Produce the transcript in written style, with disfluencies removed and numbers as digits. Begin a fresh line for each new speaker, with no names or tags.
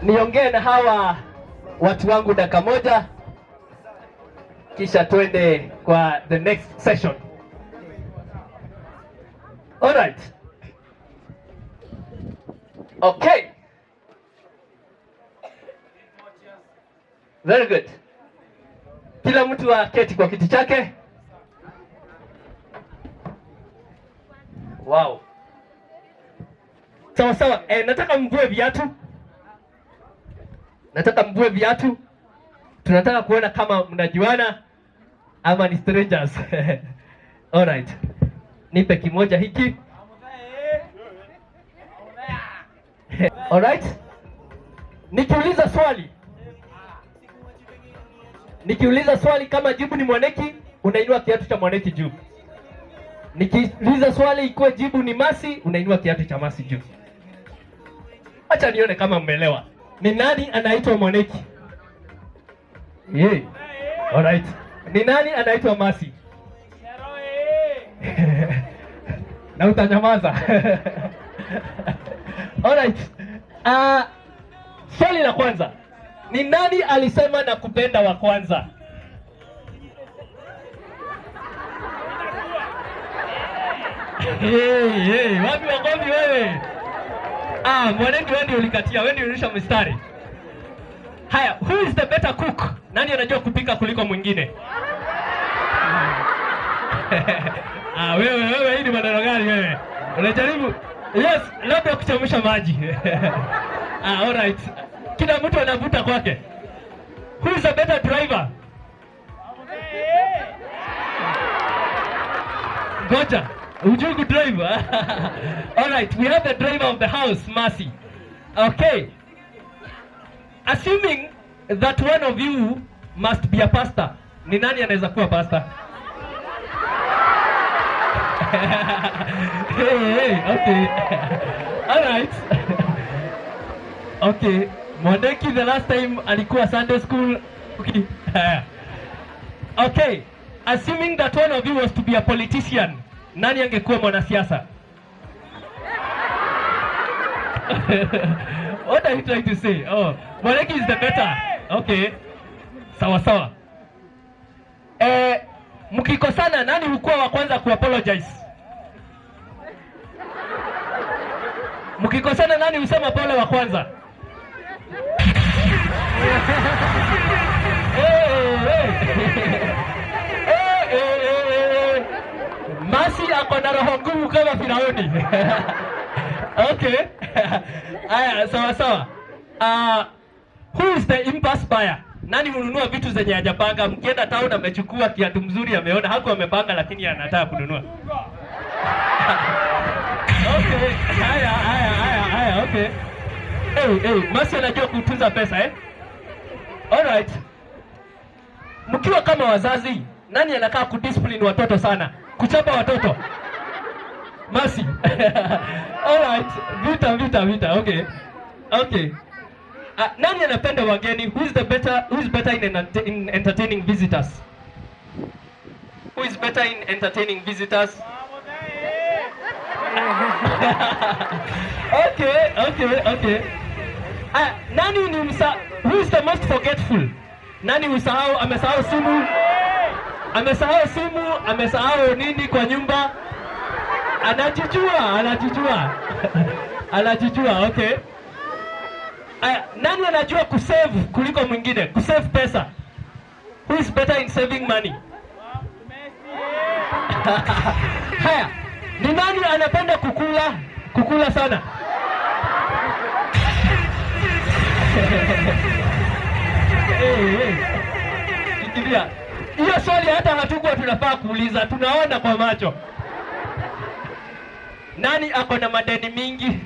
niongee na hawa watu wangu dakika moja, kisha twende kwa the next session. All right. Okay. Very good. Kila mtu aketi kwa kiti chake. Wow. Sawa sawa. Nataka mvue viatu. Tunataka kuona kama mnajuana ama ni strangers. All right. Nipe kimoja hiki. All right. Nikiuliza swali kama jibu ni Mwaneki, unainua kiatu cha Mwaneki juu. Nikiuliza swali ikuwe jibu ni Masi, unainua kiatu cha Masi juu. Acha nione kama mmeelewa. Ni nani anaitwa Mwaneki? Yeah. All right. Ni nani anaitwa Masi? Na utanyamaza. All right. Swali la kwanza. Ni nani alisema na kupenda wa kwanza? Hey, wapi wakofi wewe? Mwanengi wewe ndio ulikatia, wewe ndio ulisha mstari. Haya, who is the better cook? Nani anajua kupika kuliko mwingine? Wewe hii ni maneno gani wewe? Unajaribu? Yes, labda kuchemsha maji. All right. Kila mtu anavuta kwake. Who is a better driver? Goja, ujui kudrive? All right, we have the driver of the house, Masi. Okay. Assuming that one of you must be a pastor. Ni nani anaweza kuwa pastor? Hey, okay. All right. Okay. Mwaneki the last time alikuwa Sunday school. Okay. Okay. Assuming that one of you was to be a politician, nani angekuwa mwanasiasa? What are you trying to say? Oh, Mwaneki is the better. Okay. Sawa. Mkikosana nani hukuwa wa kwanza ku-apologize? Mkikosana nani husema pole wa kwanza? Masi ako na roho ngumu kama Firauni. Okay. Aya, sawa. Who is the impulse buyer? Nani hununua vitu zenye hajapanga? Mkienda town amechukua kiatu mzuri ameona hakuwa amepanga lakini anataka kununua. Okay. Haya, okay. Hey, Masi anajua kutunza pesa All right. Mkiwa kama wazazi, nani anakaa kudiscipline watoto sana? Kuchapa watoto? Masi. All right. Vita. Okay. Nani anapenda wageni? Who is better in entertaining visitors? Who is better in entertaining visitors? Okay. Nani ni who is the most forgetful? Nani amesahau simu? Amesahau nini kwa nyumba? Anajijua, okay. Nani anajua kusave kuliko mwingine? Kusave pesa. Who is better in saving money? Haya, ni nani anapenda kukula sana? Fikiria. Hiyo swali hata hatukuwa tunafaa kuuliza, tunaona kwa macho. Nani ako na madeni mingi?